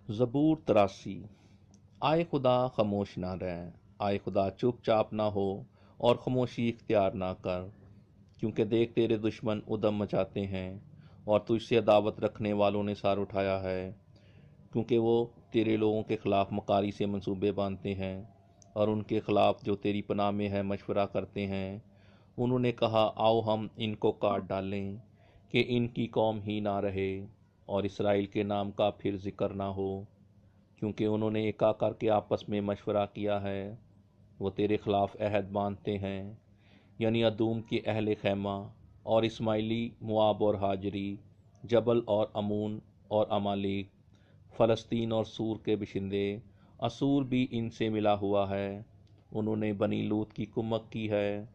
زبور 83۔ آئے خدا خاموش نہ رہ، آئے خدا چپ چاپ نہ ہو اور خاموشی اختیار نہ کر، کیونکہ دیکھ تیرے دشمن ادھم مچاتے ہیں اور تجھ سے عداوت رکھنے والوں نے سار اٹھایا ہے، کیونکہ وہ تیرے لوگوں کے خلاف مکاری سے منصوبے باندھتے ہیں اور ان کے خلاف جو تیری پناہ میں ہے مشورہ کرتے ہیں۔ انہوں نے کہا آؤ ہم ان کو کاٹ ڈالیں کہ ان کی قوم ہی نہ رہے اور اسرائیل کے نام کا پھر ذکر نہ ہو، کیونکہ انہوں نے ایکا کر کے آپس میں مشورہ کیا ہے۔ وہ تیرے خلاف عہد باندھتے ہیں، یعنی ادوم کے اہل خیمہ اور اسماعیلی، مواب اور ہاجری، جبل اور امون اور امالیک، فلسطین اور سور کے بشندے۔ اسور بھی ان سے ملا ہوا ہے، انہوں نے بنی لوط کی کمک کی ہے۔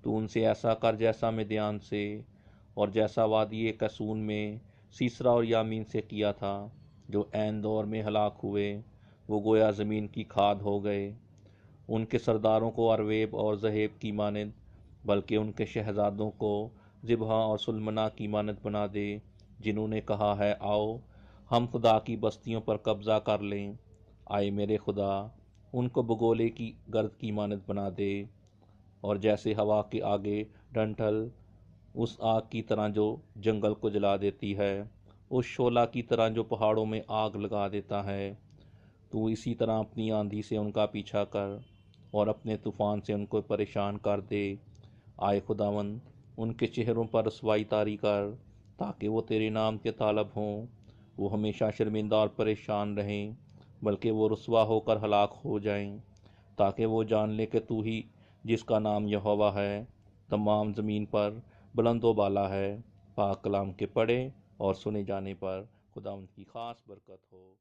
تو ان سے ایسا کر جیسا مدیان سے اور جیسا وادی کسون میں سیسرا اور یامین سے کیا تھا، جو عین دور میں ہلاک ہوئے، وہ گویا زمین کی کھاد ہو گئے۔ ان کے سرداروں کو ارویب اور زہیب کی مانند، بلکہ ان کے شہزادوں کو ذبحہ اور سلمنا کی مانند بنا دے، جنہوں نے کہا ہے آؤ ہم خدا کی بستیوں پر قبضہ کر لیں۔ آئے میرے خدا، ان کو بگولے کی گرد کی مانند بنا دے، اور جیسے ہوا کے آگے ڈنٹھل اس آگ کی طرح جو جنگل کو جلا دیتی ہے، اس شعلہ کی طرح جو پہاڑوں میں آگ لگا دیتا ہے، تو اسی طرح اپنی آندھی سے ان کا پیچھا کر اور اپنے طوفان سے ان کو پریشان کر دے۔ آئے خداوند، ان کے چہروں پر رسوائی طاری کر، تاکہ وہ تیرے نام کے طالب ہوں۔ وہ ہمیشہ شرمندہ اور پریشان رہیں، بلکہ وہ رسوا ہو کر ہلاک ہو جائیں، تاکہ وہ جان لے کہ تو ہی جس کا نام یہوہ ہے، تمام زمین پر بلند و بالا ہے۔ پاک کلام کے پڑھے اور سنے جانے پر خداوند کی خاص برکت ہو۔